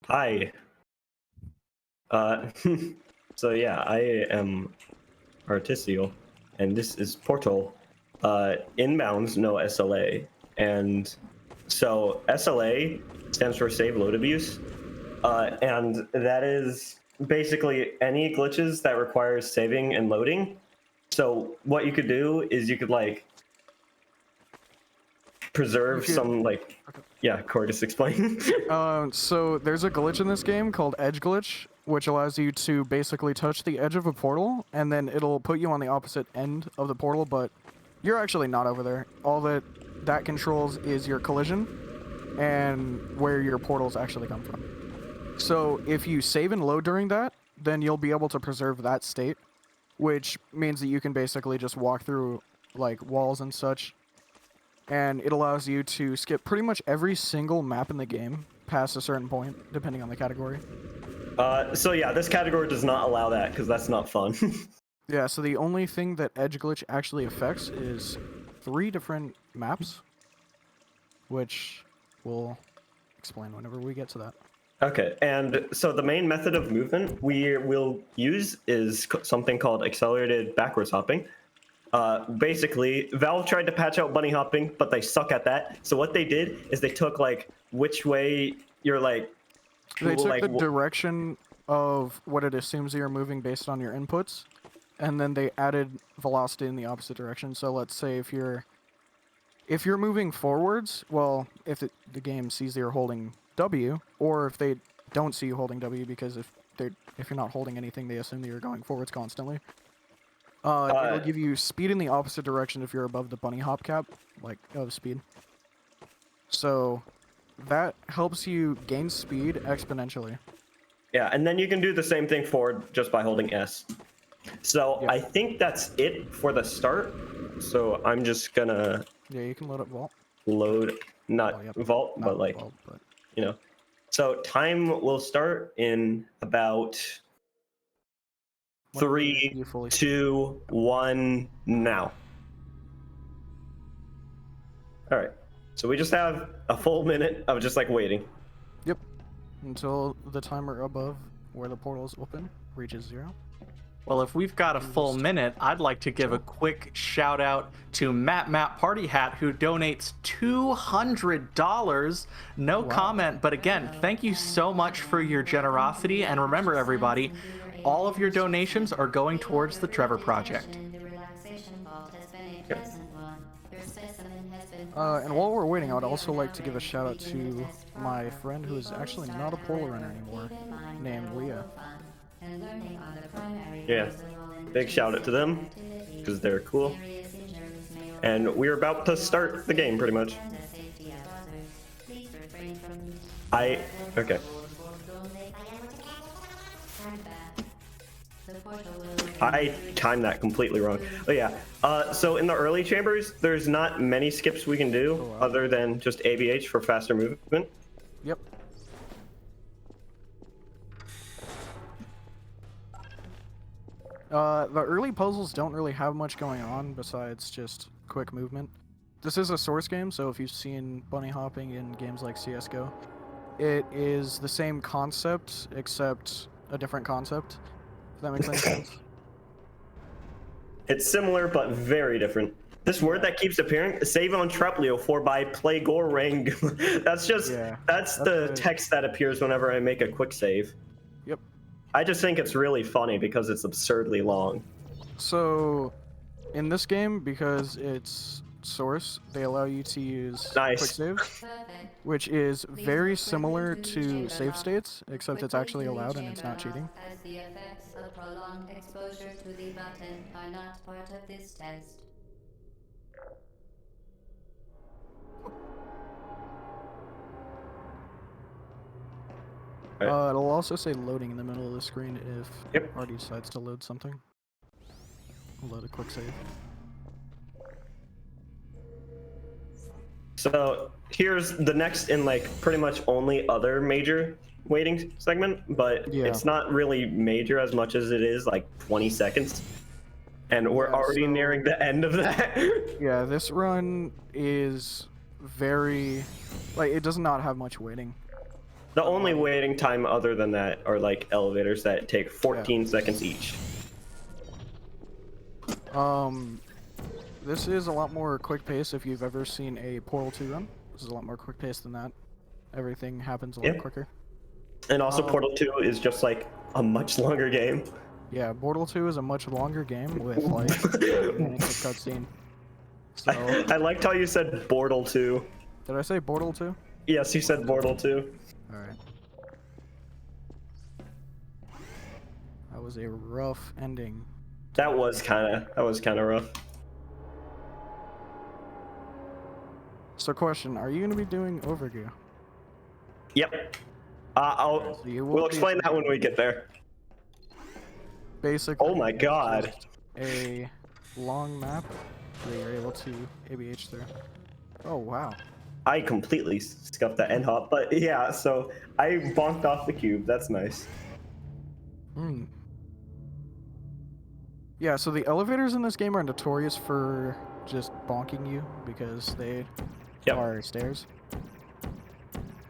Hi. Uh, so yeah, I am artisiole, and this is Portal. Inbounds, no SLA, and so SLA stands for Save Load Abuse, and that is basically any glitches that requires saving and loading. So what you could do is you could like You preserve could. some like, Okay. yeah, Corey, just explain. So there's a glitch in this game called Edge Glitch, which allows you to basically touch the edge of a portal, and then it'll put you on the opposite end of the portal, but you're actually not over there. All that controls is your collision and where your portals actually come from. So if you save and load during that, then you'll be able to preserve that state, which means that you can basically just walk through like walls and such, and it allows you to skip pretty much every single map in the game past a certain point, depending on the category. So yeah, this category does not allow that because that's not fun. Yeah, so the only thing that Edge Glitch actually affects is 3 different maps, which we'll explain whenever we get to that. Okay, and so the main method of movement we will use is something called accelerated backwards hopping. Basically, Valve tried to patch out bunny hopping, but they suck at that. So what they did is they took like which way you're like. They took like the direction of what it assumes you're moving based on your inputs, and then they added velocity in the opposite direction. So let's say if you're moving forwards, well, if the game sees that you're holding W, or if they don't see you holding W, because if you're not holding anything, they assume that you're going forwards constantly. It'll give you speed in the opposite direction if you're above the bunny hop cap, like of speed. So that helps you gain speed exponentially. Yeah, and then you can do the same thing forward just by holding S. So Yeah. I think that's it for the start. So I'm just gonna Yeah, you can load up Vault. load, not Oh, yep. Vault, Not but like, Vault, but you know. So time will start in about whenever 3, you fully 2, 1, now. All right. So we just have a full minute of just like waiting. Yep. Until the timer above where the portal is open reaches 0. Well, if we've got a full minute, I'd like to give a quick shout out to Matt Party Hat, who donates $200. No comment, but again, thank you so much for your generosity. And remember, everybody, all of your donations are going towards the Trevor Project. And while we're waiting, I would also like to give a shout out to my friend who is actually not a pole runner anymore, named Leah. Yeah. Big shout out to them because they're cool. And we're about to start the game pretty much. Okay. I timed that completely wrong. Oh yeah. So in the early chambers, there's not many skips we can do other than just ABH for faster movement. Yep. The early puzzles don't really have much going on besides just quick movement. This is a Source game, so if you've seen bunny hopping in games like CSGO, it is the same concept, except a different concept, if that makes any sense. It's similar, but very different. This word that keeps appearing, save on Treplio for by play Goreng. That's the text that appears whenever I make a quick save. Yep. I just think it's really funny because it's absurdly long. So, in this game, because it's Source, they allow you to use quick save, which is very similar to save states, except it's actually allowed and it's not cheating. As the effects of prolonged exposure to the button are not part of this test. It'll also say loading in the middle of the screen if Artie decides to load something. Load a quick save. So here's the next in like pretty much only other major waiting segment, but it's not really major as much as it is like 20 seconds. And we're already nearing the end of that. Yeah, this run is very, like, it does not have much waiting. The only waiting time other than that are like elevators that take 14 seconds each. This is a lot more quick pace if you've ever seen a Portal 2 run. This is a lot more quick pace than that. Everything happens a lot quicker. And also Portal 2 is just like a much longer game. Yeah, Portal 2 is a much longer game with like 30 minutes of cutscene. So, I liked how you said Portal 2. did I say Portal 2? Yes, you said Portal 2. Alright. That was a rough ending. That was kind of rough. So question, are you going to be doing Overview? Yep. So you will We'll be explain that when we get there. Basically, Oh my god. just a long map that you're able to ABH through. Oh wow. I completely scuffed that end hop, but yeah, so I bonked off the cube. That's nice. Hmm. Yeah, so the elevators in this game are notorious for just bonking you because they are stairs.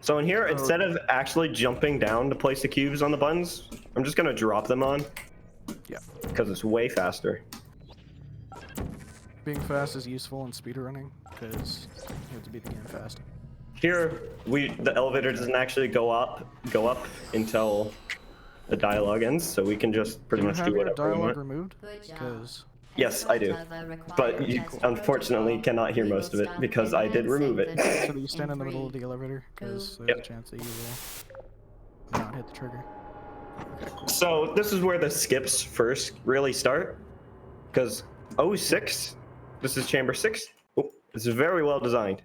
So in here, instead of actually jumping down to place the cubes on the buttons, I'm just gonna drop them on. Yeah. Because it's way faster. Being fast is useful in speedrunning because you have to beat the game fast. Here, the elevator doesn't actually go up until the dialogue ends, so we can just pretty much do whatever we dialogue want. removed? Good job. Because Yes, I do. But you unfortunately cannot hear most of it because I did remove it. so that you stand in the middle of the elevator because there's a chance that you will not hit the trigger. Okay, cool. So this is where the skips first really start, because 06, this is chamber 6. Oh, this is very well designed,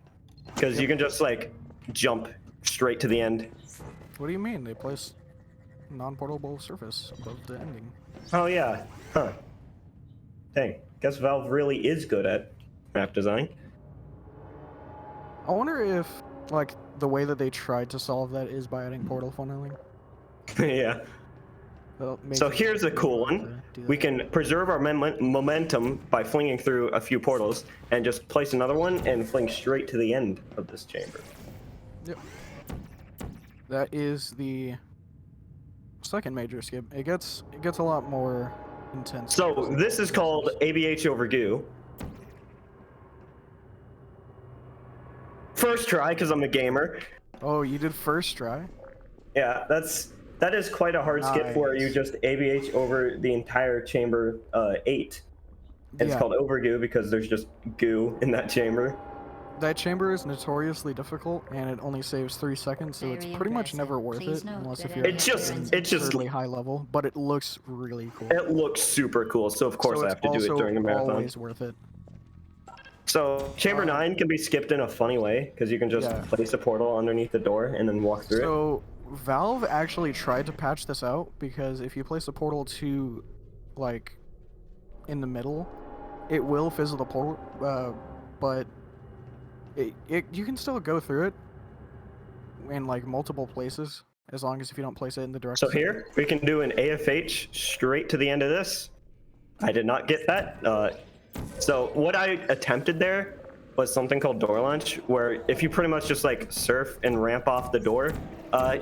because you can just like jump straight to the end. What do you mean? They place non-portable surface above the ending. Oh yeah, huh. Dang, guess Valve really is good at map design. I wonder if, like, the way that they tried to solve that is by adding portal funneling. Yeah. So here's a cool one. We can preserve our momentum by flinging through a few portals and just place another one and fling straight to the end of this chamber. Yep. That is the second major skip. It gets a lot more intense. So this is called ABH over goo. First try, because I'm a gamer. Oh, you did first try? Yeah, that is quite a hard skip where you just ABH over the entire chamber 8. And it's called over goo because there's just goo in that chamber. That chamber is notoriously difficult, and it only saves 3 seconds, so it's pretty much never worth it unless if you're it's just really high level. But it looks really cool. It looks super cool, so of course I have to do it during the marathon. Always worth it. So chamber 9 can be skipped in a funny way because you can just place a portal underneath the door and then walk through it. So Valve actually tried to patch this out because if you place a portal to, like, in the middle, it will fizzle the portal, but you can still go through it in like multiple places as long as if you don't place it in the direct. So here we can do an AFH straight to the end of this. I did not get that. So what I attempted there was something called door launch, where if you pretty much just like surf and ramp off the door,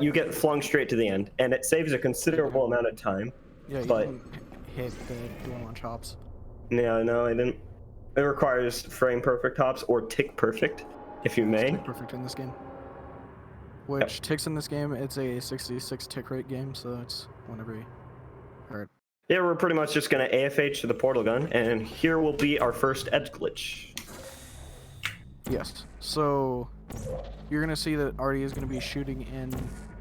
you get flung straight to the end, and it saves a considerable amount of time. Yeah, but you can hit the door launch hops. No, I didn't. It requires frame perfect hops or tick perfect, if you may. Tick perfect in this game. Which ticks in this game, it's a 66 tick rate game, so it's whenever you hurt. Yeah, we're pretty much just gonna AFH to the portal gun, and here will be our first edge glitch. Yes. So you're gonna see that Artie is gonna be shooting in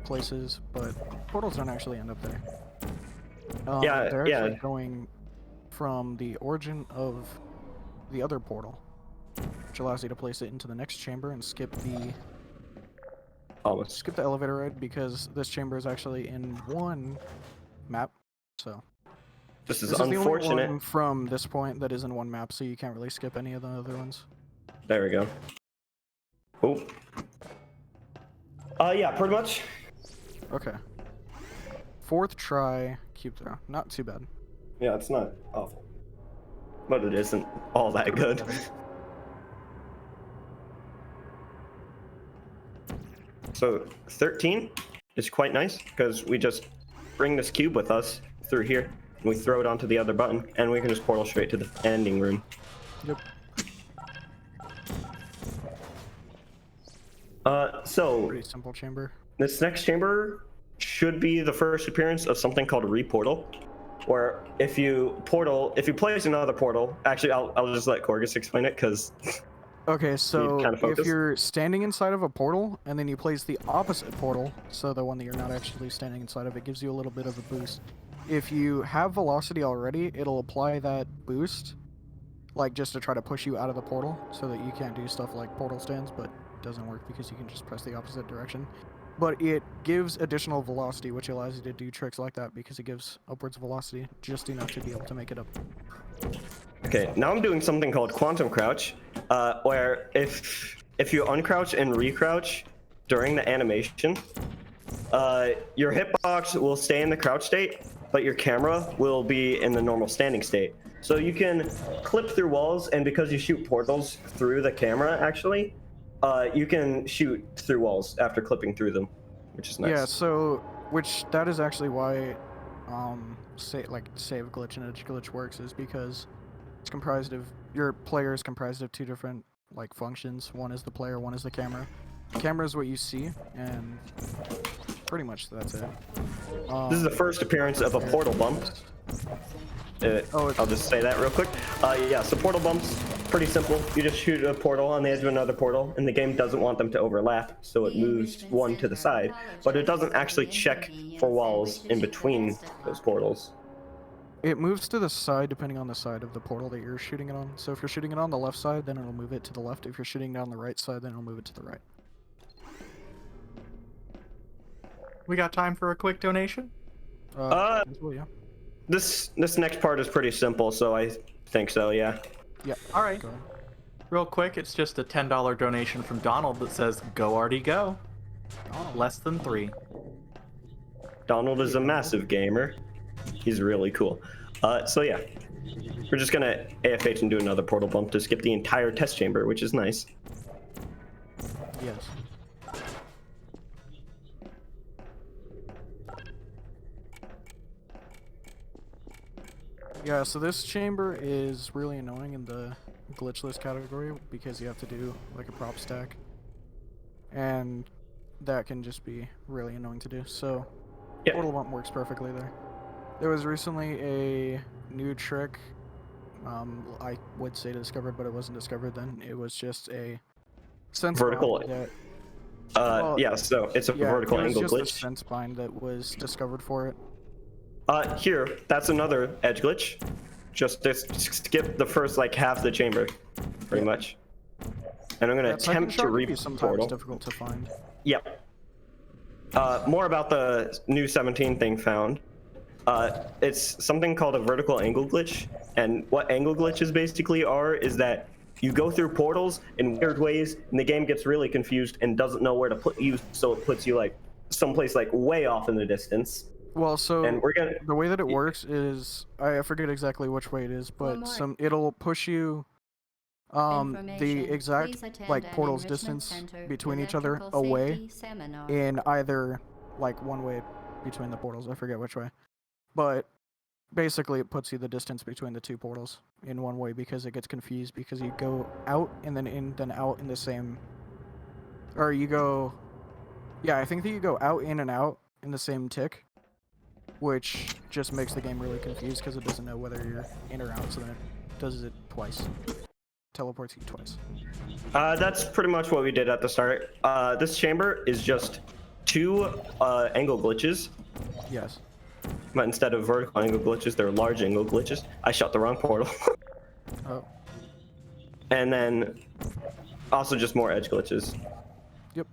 places, but portals don't actually end up there. They're actually going from the origin of the other portal, which allows you to place it into the next chamber and skip the elevator ride because this chamber is actually in one map. So this is unfortunate. unfortunate. The only one from this point that is in one map, so you can't really skip any of the other ones. There we go. Oh. Yeah, pretty much. Okay. Fourth try, cube throw. Not too bad. Yeah, it's not awful. But it isn't all that good. So, 13. is quite nice because we just bring this cube with us through here, and we throw it onto the other button, and we can just portal straight to the ending room. Yep. So Pretty simple chamber. this next chamber should be the first appearance of something called a reportal, where if you place another portal, actually I'll just let Corgus explain it because Okay, so kinda if focus. you're standing inside of a portal and then you place the opposite portal, so the one that you're not actually standing inside of, it gives you a little bit of a boost. If you have velocity already, it'll apply that boost, like just to try to push you out of the portal so that you can't do stuff like portal stands, but it doesn't work because you can just press the opposite direction. But it gives additional velocity, which allows you to do tricks like that because it gives upwards velocity just enough to be able to make it up. Okay, now I'm doing something called quantum crouch, where if you uncrouch and recrouch during the animation, your hitbox will stay in the crouch state, but your camera will be in the normal standing state. So you can clip through walls, and because you shoot portals through the camera, actually, you can shoot through walls after clipping through them, which is nice. Yeah, so that is actually why save glitch and edge glitch works, is because it's comprised of your player is comprised of two different like functions. One is the player, one is the camera. The camera is what you see, and pretty much that's it. This is the first appearance of a portal bump. I'll just say that real quick. Yeah, so portal bumps, pretty simple. You just shoot a portal on the edge of another portal, and the game doesn't want them to overlap, so it moves one to the side. But it doesn't actually check for walls in between those portals. It moves to the side depending on the side of the portal that you're shooting it on. So if you're shooting it on the left side, then it'll move it to the left. If you're shooting it on the right side, then it'll move it to the right. We got time for a quick donation? Well, yeah. This next part is pretty simple, so I think so, yeah. Yeah. All right. Go ahead. Real quick, it's just a $10 donation from Donald that says, "Go Artie, go." Less than 3. Donald is a massive gamer. He's really cool. So yeah, we're just gonna AFH and do another portal bump to skip the entire test chamber, which is nice. Yes. Yeah, so this chamber is really annoying in the glitchless category because you have to do like a prop stack, and that can just be really annoying to do. So Yeah. portal bump works perfectly there. There was recently a new trick, I would say discovered, but it wasn't discovered then. It was just a sense Vertical. bind that, Yeah, so it's a vertical it was angle just a glitch. sense bind that was discovered for it. Here, that's another edge glitch. Just to skip the first like half the chamber, pretty much. And I'm gonna That second attempt to shot can be read sometimes portal. difficult to find. Yep. More about the new 17 thing found. It's something called a vertical angle glitch, and what angle glitches basically are is that you go through portals in weird ways, and the game gets really confused and doesn't know where to put you, so it puts you like someplace like way off in the distance. Well, so And we're gonna the way that it works is I forget exactly which way it is, but it'll push you the exact like portal's distance between each other away in either like one way between the portals. I forget which way, but basically it puts you the distance between the two portals in one way because it gets confused because you go out and then in then out in the same, or you go, yeah, I think that you go out in and out in the same tick, which just makes the game really confused because it doesn't know whether you're in or out, so then it does it twice. Teleports you twice. That's pretty much what we did at the start. This chamber is just 2 angle glitches, Yes. but instead of vertical angle glitches, they're large angle glitches. I shot the wrong portal. Oh. And then also just more edge glitches. Yep.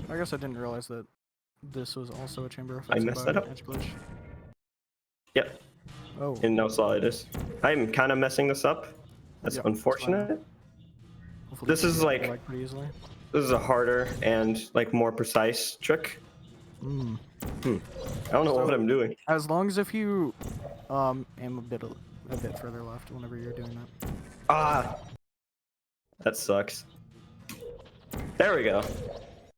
I guess I didn't realize that this was also a chamber I affected messed by that up. edge glitch. Yep, Oh. and no solidus. I'm kind of messing this up. That's Yep, unfortunate. Hopefully This you is can like- get it, pretty easily. This is a harder and like more precise trick. Mm. I don't know So- what I'm doing. As long as if you aim a bit further left whenever you're doing that. Ah, that sucks. There we go.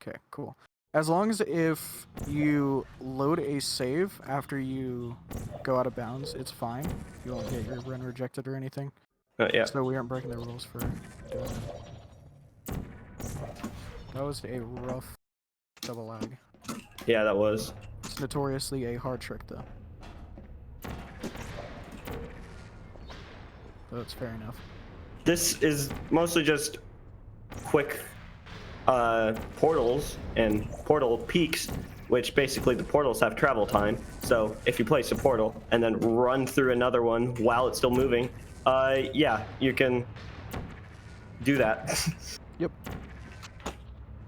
Okay, cool. As long as if you load a save after you go out of bounds, it's fine. You won't get your run rejected or anything. Yeah. So we aren't breaking the rules for doing that. That was a rough double lag. Yeah, that was. It's notoriously a hard trick, though. So it's fair enough. This is mostly just quick portals and portal peaks, which basically the portals have travel time. So if you place a portal and then run through another one while it's still moving, yeah, you can do that. Yep.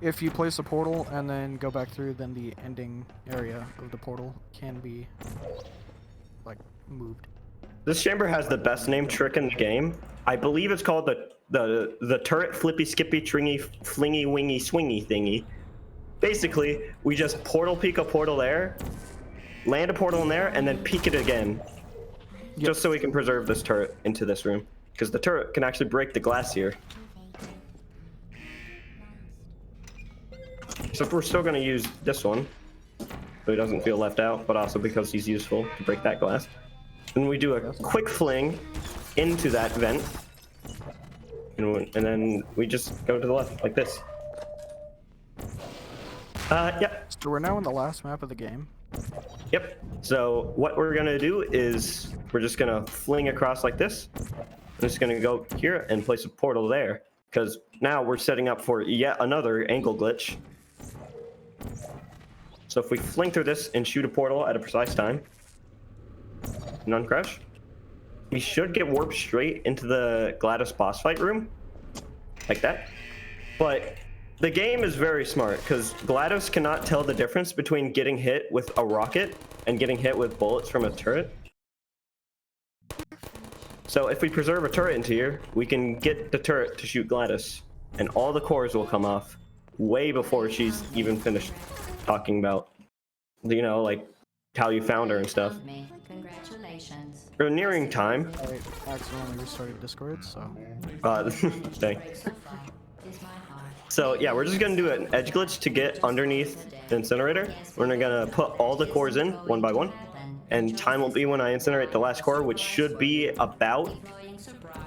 If you place a portal and then go back through, then the ending area of the portal can be, like, moved. This chamber has the best named trick in the game. I believe it's called the turret flippy skippy tringy flingy wingy swingy thingy. Basically, we just portal peek a portal there, land a portal in there, and then peek it again. Yep. Just so we can preserve this turret into this room. Because the turret can actually break the glass here. So we're still going to use this one, so he doesn't feel left out, but also because he's useful to break that glass. And we do a quick fling into that vent, and then we just go to the left like this. Yep. So we're now in the last map of the game. Yep. So what we're gonna do is we're just gonna fling across like this. I'm just gonna go here and place a portal there, because now we're setting up for yet another angle glitch. So if we fling through this and shoot a portal at a precise time, none crash, we should get warped straight into the GLaDOS boss fight room, like that. But the game is very smart, because GLaDOS cannot tell the difference between getting hit with a rocket and getting hit with bullets from a turret. So if we preserve a turret into here, we can get the turret to shoot GLaDOS, and all the cores will come off way before she's even finished talking about, you know, like how you found her and stuff. Congratulations. We're nearing time. I accidentally restarted Discord, so... Dang. So yeah, we're just gonna do an edge glitch to get underneath the incinerator. We're gonna put all the cores in one by one, and time will be when I incinerate the last core, which should be about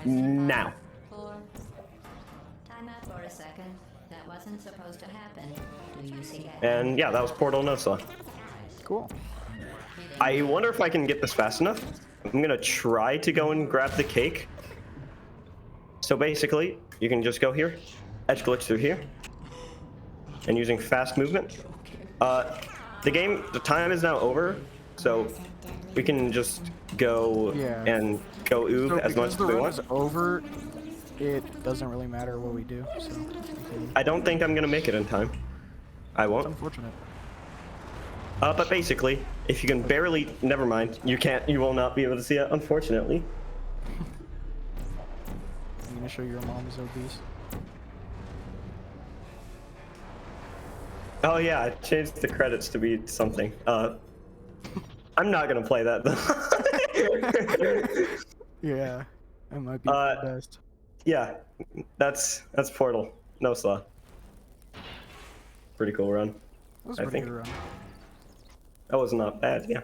now. Time out for a second. That wasn't supposed to happen. Do you see that? And yeah, that was Portal Nosa. Cool. I wonder if I can get this fast enough. I'm gonna try to go and grab the cake. So basically, you can just go here, edge glitch through here, and using fast movement. The time is now over, so we can just go and go oob So as much because as the we run want. is over, it doesn't really matter what we do, so... I don't think I'm gonna make it in time. I It's won't. unfortunate. But basically, if you can barely, never mind, you will not be able to see it, unfortunately. I'm gonna show your mom is obese. Oh yeah, I changed the credits to be something. I'm not gonna play that though. Yeah, that might be the best. Yeah, that's Portal. No slaw. Pretty cool run. That was I a pretty think. good run. That was not bad, yeah.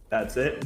That's it.